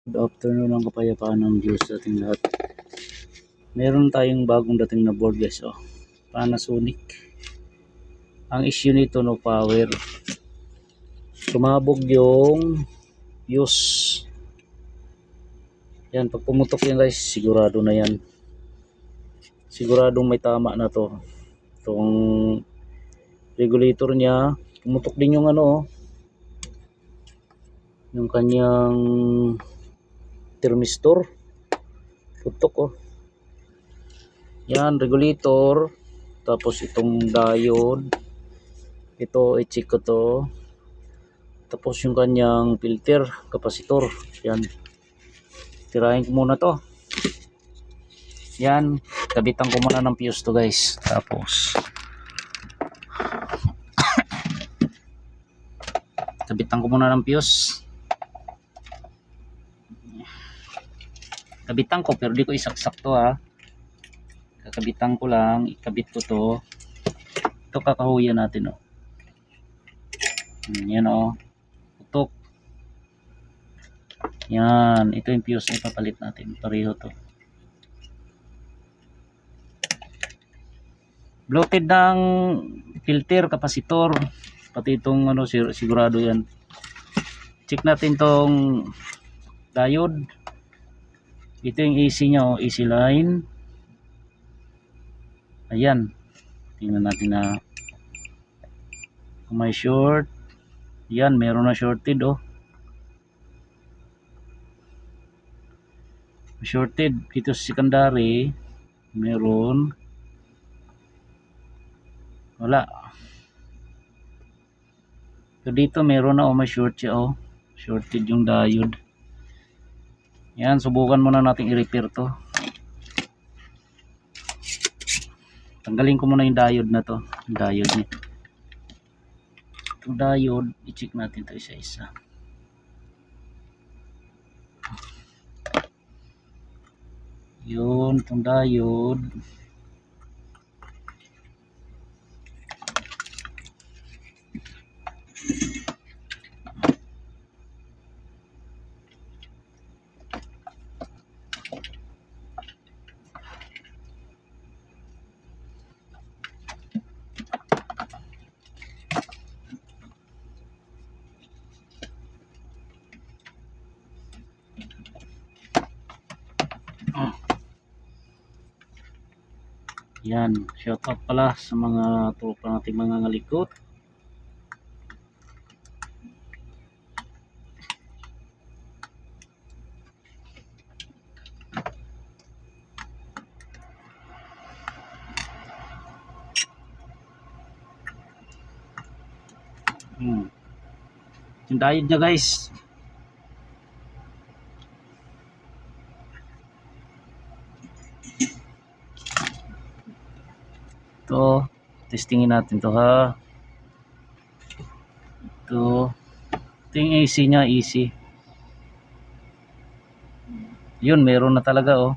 Good afternoon ang kapayapaan ng Diyos sa ating lahat. Meron tayong bagong dating na board guys. Panasonic. Ang issue nito no power. Sumabog yung fuse. Yan, pag pumutok yan guys, sigurado na yan. Siguradong may tama na to. Itong regulator niya, pumutok din yung yung kanyang thermistor. Putok Yan, regulator. Tapos itong diode. Ito, i-check ko to. Tapos yung kanyang filter, kapasitor. Yan. Tirahin ko muna to. Yan. Kabitan ko muna ng fuse to guys. Tapos kabitan ko muna ng fuse. Kabitan ko pero di ko isaksak to ha. Kakabitan ko lang. Ikabit ko to. Ito kakahuyan natin Yan putok. Yan. Ito yung fuse na ipapalit natin. Pareho to. Bloated ng filter, kapasitor. Pati itong sigurado yan. Check natin tong diode. Ito yung AC nya AC line. Ayan. Tingnan natin na kung may short. Yan, meron na shorted shorted dito sa secondary. Meron. Wala. So dito meron na may short siya shorted yung diode. Yan, subukan muna natin i-repair to. Tanggalin ko muna yung diode na to. Yung diode niya. Itong diode, i-check natin to isa-isa. Yun, itong diode. Yan, shout out pala sa mga tropa nating mga ngalikot. Yung diode niya guys. Ito, testingin natin to ha. Ito yung AC nya, AC. Yun, meron na talaga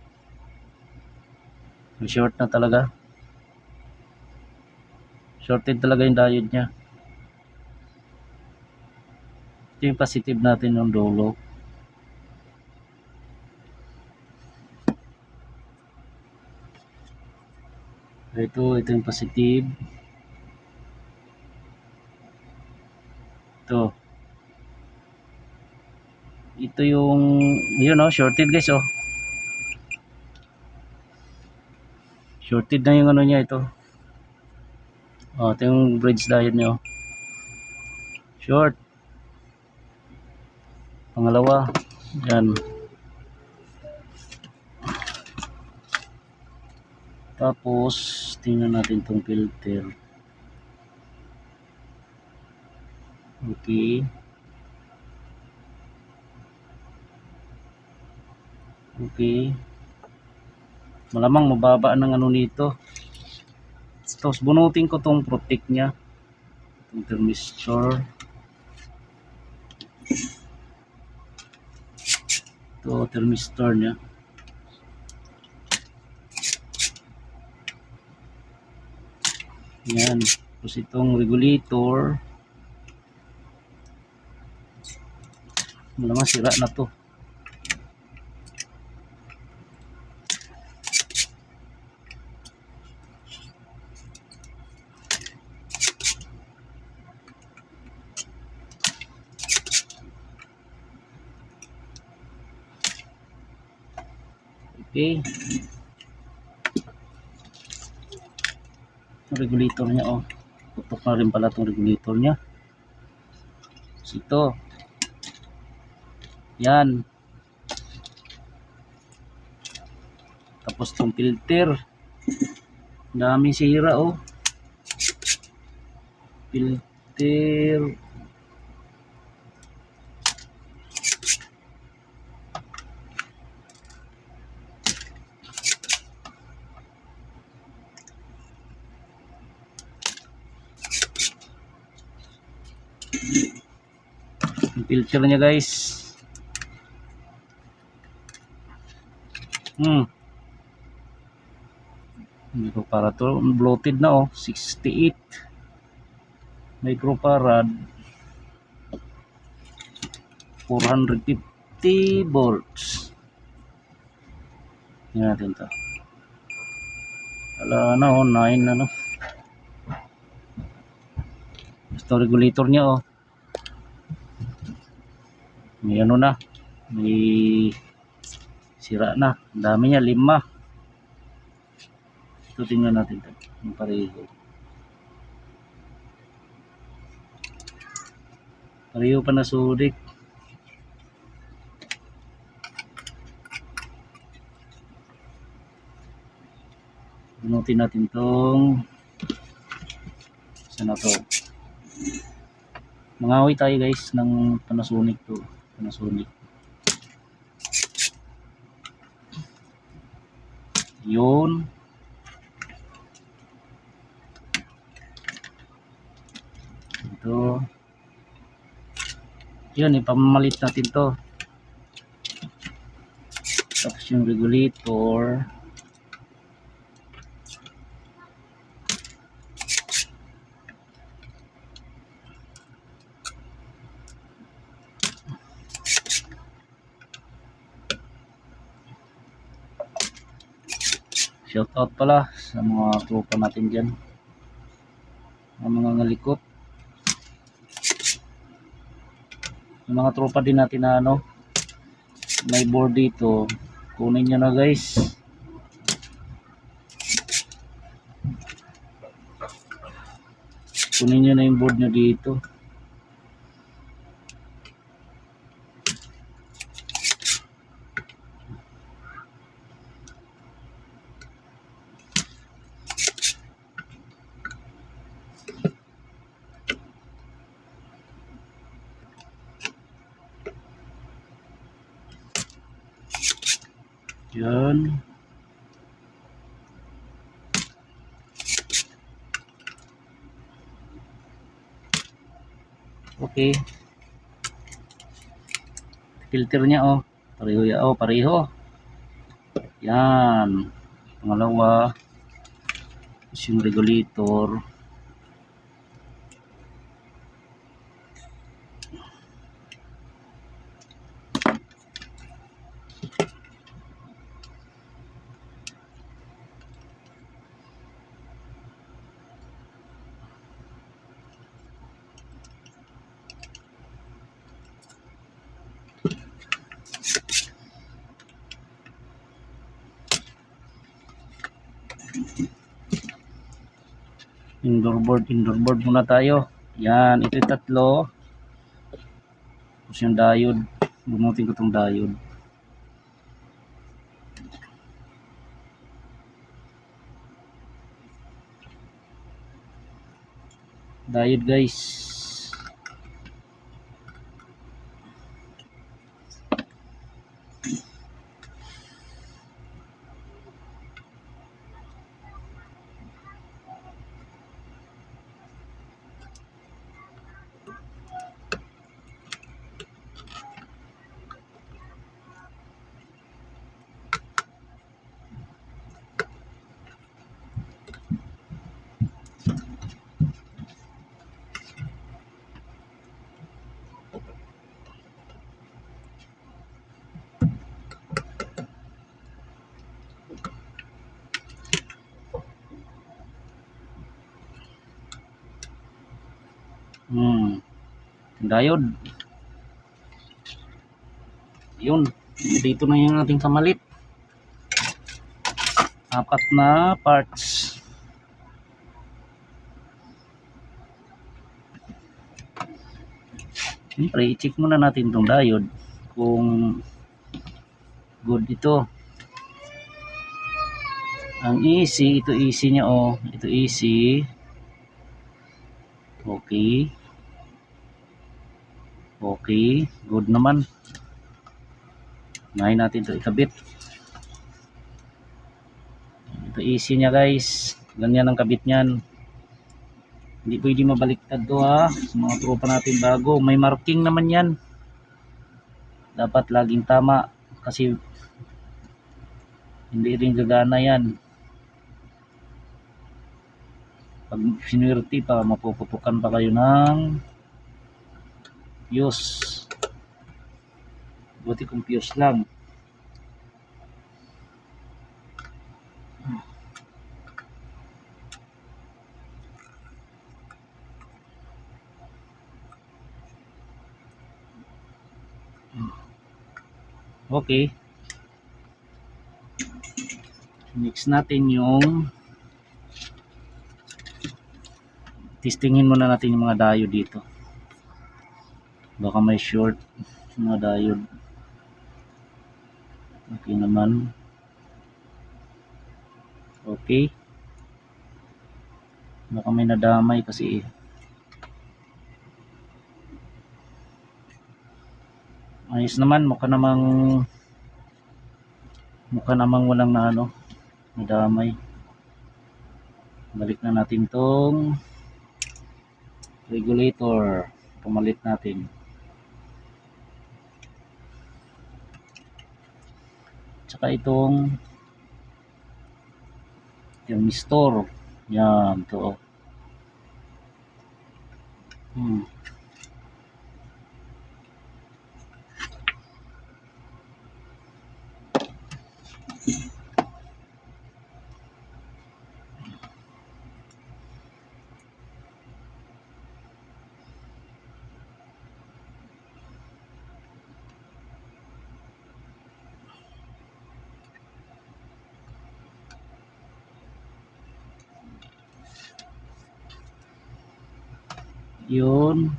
may short na talaga. Shorted talaga yung diode nya. Ito yung positive natin ng dulo. Ito yung positive. Ito yung yun shorted guys shorted na yung niya ito. Ito yung bridge diode niya short. Pangalawa, yan. Tapos tingnan natin tong filter. Okay. Malamang mababa ng nito. Tapos bunutin ko tong protect nya, itong thermistor. Ito thermistor nya. Yan. Tapos itong regulator. Malamang sira na to. Okay. Yung regulator niya, oh. Putok na rin pala itong regulator niya. So, ito. Yan. Tapos itong filter. Dami sira, oh. Filter. Yung filter niya, guys. Microfarad, bloated na, oh. 68 microfarad, 450 volts. Tingnan natin to. Wala na, oh. 9 na, no. Ito regulator niya, oh. May ano na, may sira na. Ang dami niya, 5. Ito tingnan natin ito, yung pareho. Pareho pa na sudik. Bunutin natin itong sana to. Mangawi tayo, guys, ng Panasonic to. Panasonic. Yun. Ito. Yun, ipamalit natin to. Tapos yung regulator. Shout out pala sa mga tropa natin dyan, ang mga ngalikot, yung mga tropa din natin na ano, may board dito, kunin nyo na, guys. Kunin nyo na yung board nyo dito. Yan. Okay. Filter niya, oh. Pareho ya, oh, pareho. Yan. Pangalawa, yung regulator. Indoor board muna tayo. Yan, ito yung tatlo. Tapos yung diode, bunutin ko itong diode. Diode, guys. Diode. Yun, dito na yung ating kamalit. Apat na parts. Siyempre, i-check muna natin itong diode kung good ito. Ang AC, ito AC niya oh. Ito AC. Okay. Okay, good naman. Unahin natin ito ikabit. Ito AC niya guys. Ganyan ang kabit niyan. Hindi pwede mabaliktad to ha. Sa mga tropa natin bago. May marking naman yan. Dapat laging tama. Kasi hindi rin gagana yan. Pag sinwerte pa, mapuputukan pa kayo ng fuse. Buti kung fuse lang. Okay. Mix natin yung testingin muna natin yung mga diode dito. Baka may short mga diode. Okay naman. Okay. Baka may nadamay kasi ayos naman, mukha namang walang na ano, nadamay. Balik na natin tong regulator, pumalit natin. Tsaka itong thermistor, yan to. Yun.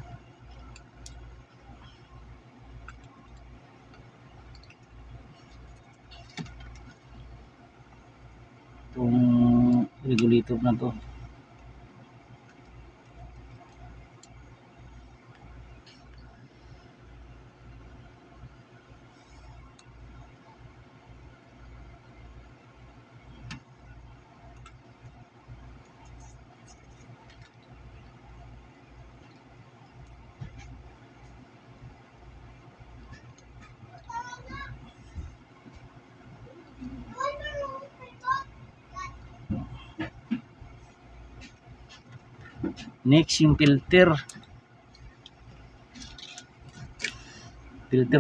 Itong regulator na to. Next yung filter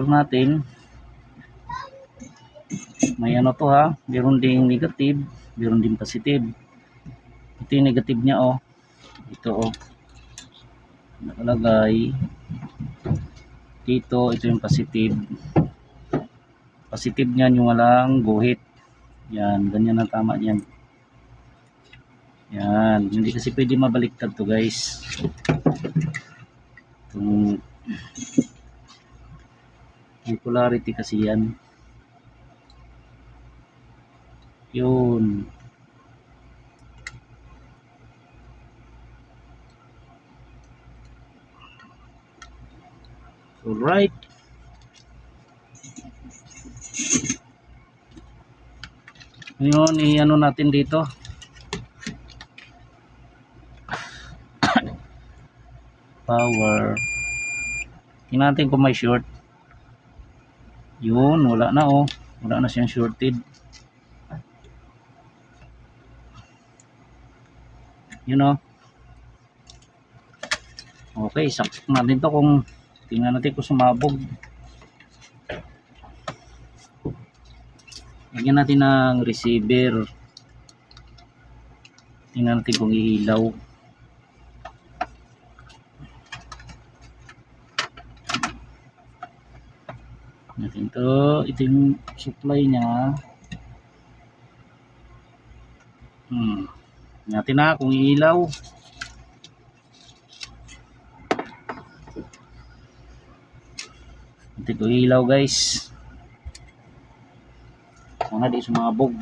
natin, may ano to ha, meron ding negative, meron ding positive. Ito yung negative niya oh, ito oh, nakalagay dito. Ito yung positive niyan, yung walang guhit. Yan, ganyan ang tama yan. Yan, hindi kasi pwede mabaliktad to guys. Itong polarity kasi yan. Yun. Alright. Ngayon, i-ano natin dito. Power. Tingnan natin kung may short. Yun, wala na oh. Wala na siyang shorted. Yun oh. Okay, saksak natin to kung tingnan natin kung sumabog. Lagyan natin ng receiver. Tingnan natin kung ihilaw. Natin to, ito yung supply niya. Natin na kung ilaw. Hindi ko ilaw guys. Sana di sumabog.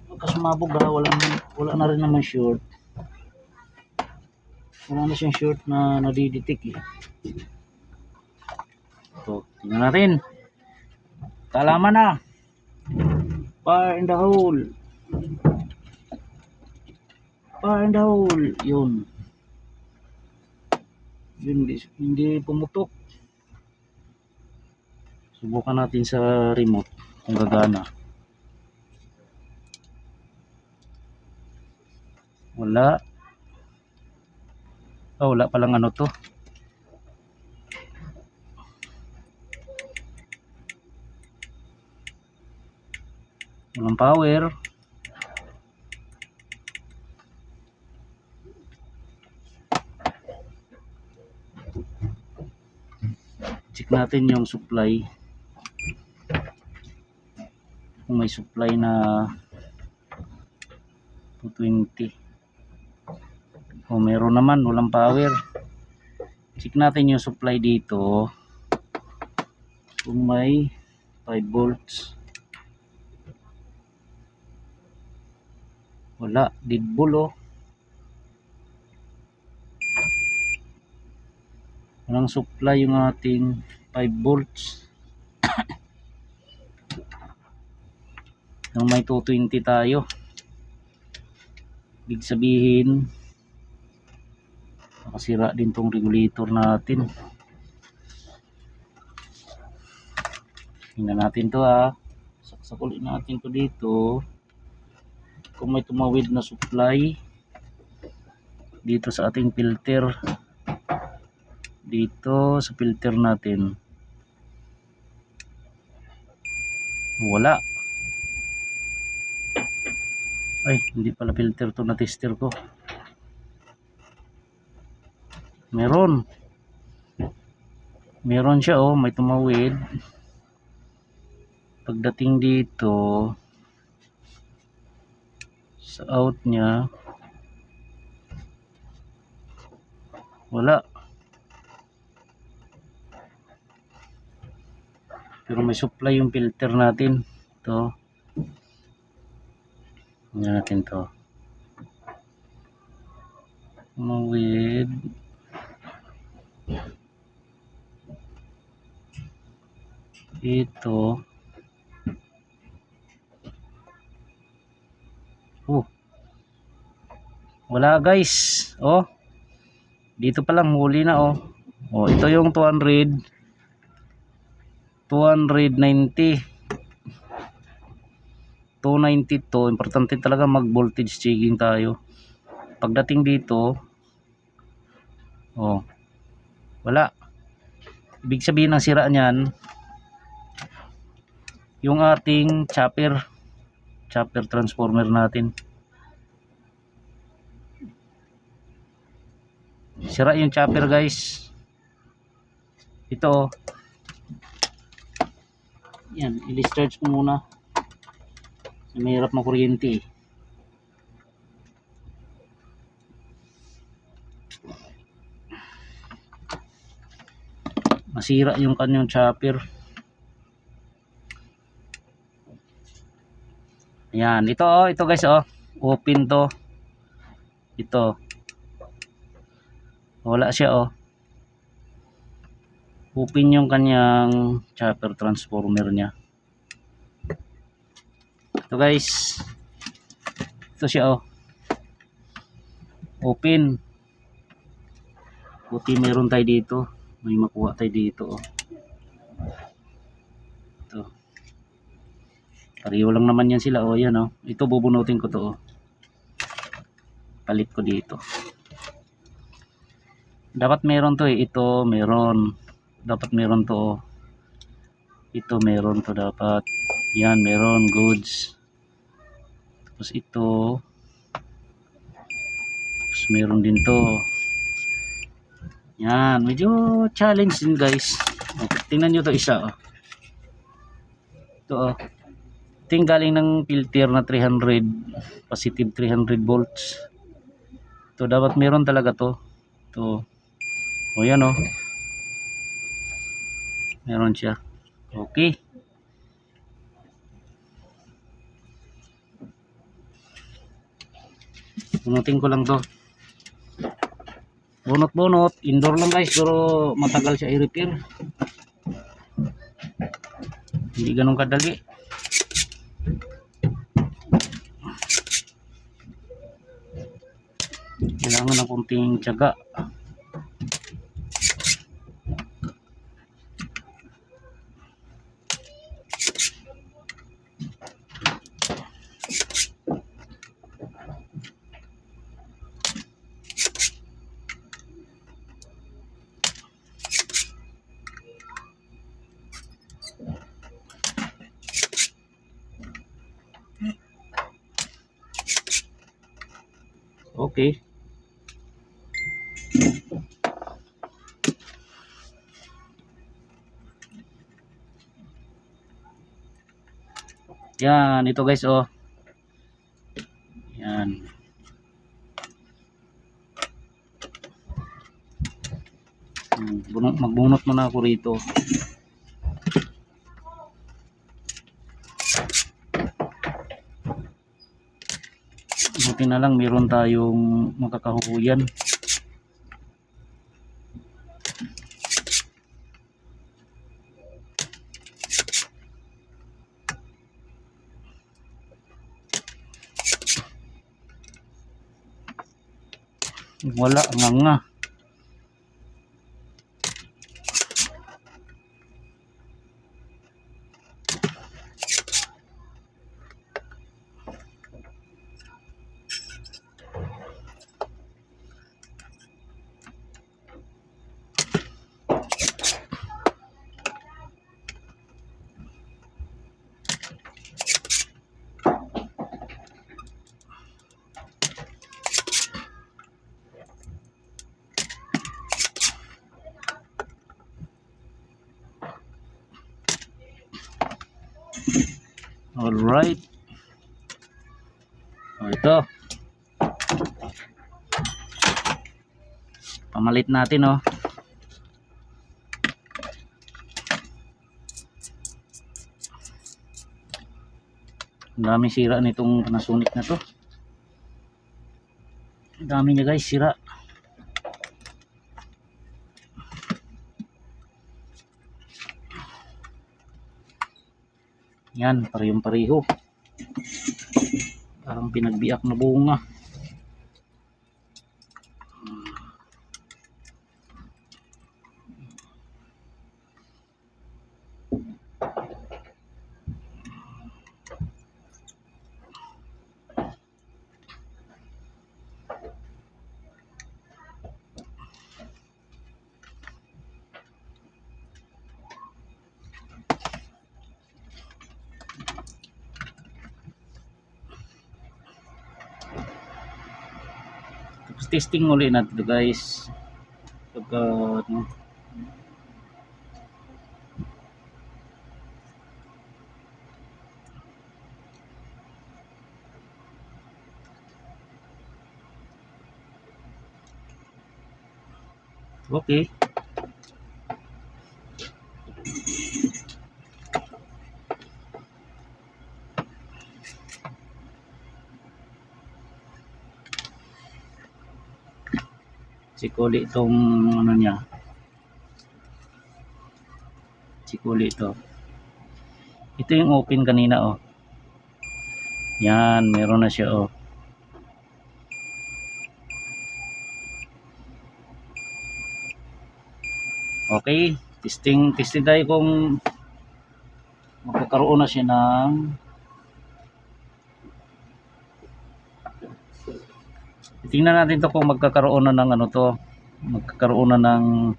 Pagka sumabog ha, wala na rin naman short. Wala na siyang short na nadiditik eh. Ito, tingnan natin. Kaalaman na. Fire in the hole. Fire in the hole. Yun. Yun, hindi pumutok. Subukan natin sa remote kung gagana. Wala. Oh, wala palang ano to. Walang power. Check natin yung supply. Kung may supply na 220. O meron naman, walang power. Check natin yung supply dito. Kung may 5 volts. Wala, dead ball oh. Walang supply yung ating 5 volts. Nang may 220 tayo. Ibig sabihin nakasira din tong regulator natin. Tingnan natin to ha. Saksakulin natin to dito. Kung may tumawid na supply dito sa ating filter, dito sa filter natin, wala. Ay, hindi pala filter to na tester ko. Meron siya oh, may tumawid. Pagdating dito sa out nya, wala. Pero may supply yung filter natin. Ito. Tingnan natin to. Tumawid. Ito. Oh. Wala guys. Oh. Dito pa lang huli na oh. Oh, ito yung 290. 292. Importante talaga mag voltage checking tayo. Pagdating dito, oh. Wala. Ibig sabihin ng sira niyan yung ating chopper transformer natin. Sira yung chopper guys. Ito yan, i-discharge ko muna. Mahirap na kuryente eh. Masira yung kanyang chopper. Ayan, ito guys oh, open to. Ito. Wala siya oh. Open yung kanyang chopper transformer niya. Ito guys. Ito siya oh. Open. Buti meron tayo dito. May makuha tayo dito oh. Ito. Pareho lang naman yan sila oh, yan oh. Ito bubunutin ko to oh. Palit ko dito. Dapat meron to eh. Ito meron. Dapat meron to oh. Ito meron to dapat. Yan meron, goods. Tapos ito. Tapos meron din to. Yan, medyo challenge din guys. Oh, tingnan nyo to isa oh. Ito oh. Ito yung galing ng filter na 300, positive 300 volts. Ito dapat meron talaga to. Ito. O yan o. Meron siya. Okay. Bunutin ko lang to. Bunot-bunot. Indoor lang guys, pero matagal siya i-repair. Hindi ganun kadali. Kailangan ng konting tiyaga. Okay. Yan, ito guys oh. Yan. Magbunot muna ako rito. Buti na lang meron tayong makakahuyan. Wala nga. Alright. Ito. Pamalit natin oh. Ang daming sira nitong Panasonic na to. Ang dami niya guys, sira. Yan, parehong-pareho. Parang pinagbiak na bunga. Tapos testing ulit natin ito guys. Pagka ano, okay. Sikuli itong ano niya. Sikuli ito. Ito yung open kanina oh. Yan, meron na siya oh. Okay, testing tayo kung magkakaroon na siya ng tingnan natin to kung magkakaroon na ng ano to, magkakaroon na ng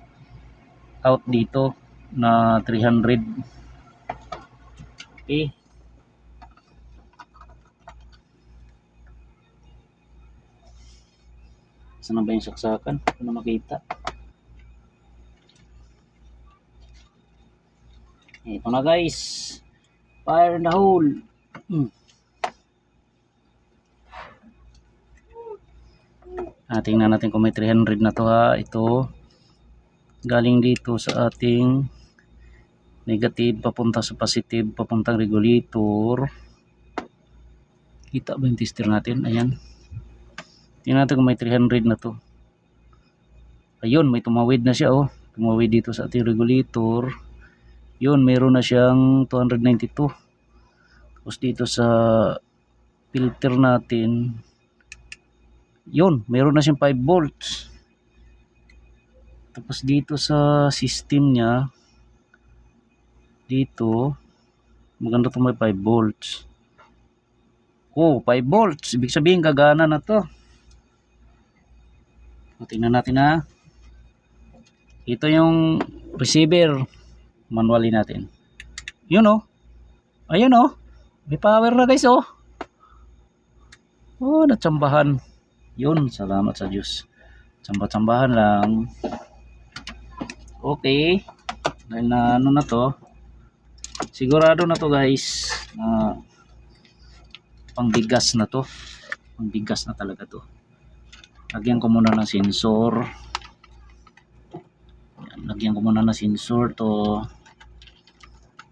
out dito na 300. Okay. Saan na ba yung saksakan? Hindi na makita. Ito na guys. Fire in the hole. Tingnan natin kung may 300 na to ha. Ito galing dito sa ating negative papunta sa positive, papuntang regulator. Kita ba yung tester natin? Ayan. Tingnan natin kung may 300 na to. Ayun, may tumawid na siya oh. Tumawid dito sa ating regulator. Yun, meron na siyang 292. Tapos dito sa filter natin, yun, meron na siyang 5 volts. Tapos dito sa system niya, dito, maganda itong may 5 volts. Oh, 5 volts. Ibig sabihin, gagana na to. So, tingnan natin ha. Ito yung receiver. Manually natin. Yun oh. Ayun oh. May power na guys oh. Oh, natsambahan. Yun, salamat sa Diyos. Tsamba-tsambahan lang. Okay. Dahil na ano na to. Sigurado na to guys. Pangbigas na to. Pangbigas na talaga to. Lagyan ko muna ng sensor. Yan, lagyan ko muna ng sensor to.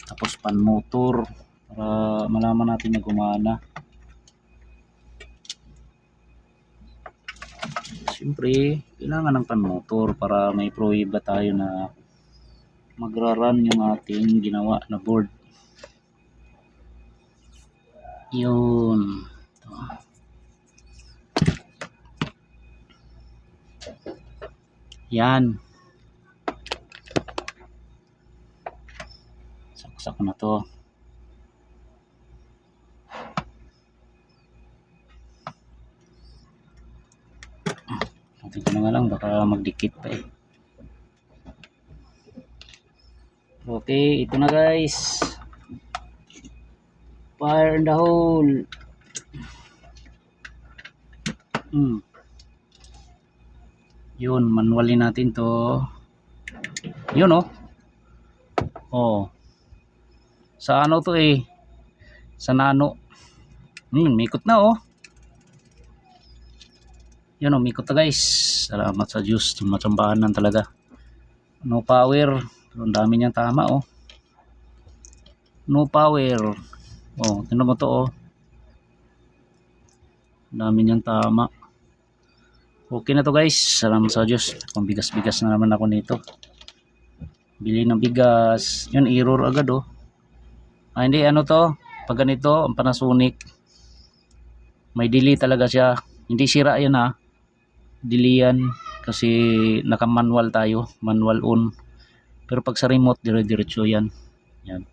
Tapos pan motor. Para malaman natin na gumana. Siyempre, kailangan ng pan motor para may pruweba tayo na magra-run yung ating ginawa na board. Yun. Ito. Yan. Saksak na to. Natin ko na nga lang, baka magdikit pa eh. Okay, ito na guys. Fire in the hole. Yun, manualin natin to. Yun oh. Oh. Sa ano to eh? Sa nano. Mikot na oh. Yun oh, mikot na guys. Salamat sa Diyos. Matsambahan lang talaga. No power. Pero ang dami niyang tama oh. No power. Oh, tingnan mo to oh. Ang dami niyang tama. Okay na to guys. Salamat sa Diyos. Kung bigas-bigas na naman ako nito. Bili ng bigas. Yun, error agad oh. Hindi, ano to. Pag ganito, ang Panasonic. May delay talaga siya. Hindi sira yan ha. Delay yan. Kasi naka-manual tayo. Manual on. Pero pag sa remote, dire-diretso yan. Yan.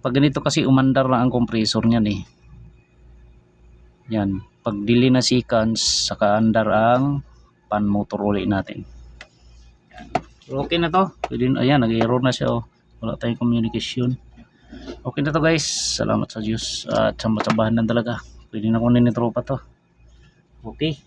Pag ganito kasi umandar lang ang compressor niyan eh. Yan. Pag delay na seconds, saka andar ang pan motor ulit natin. Yan. Okay na to. Ayan, nag-error na siya oh. Wala tayong communication. Okay na to guys. Salamat sa Diyos. At sambat-sambahan lang talaga. Pwede na kunin ni tropa to. Okay.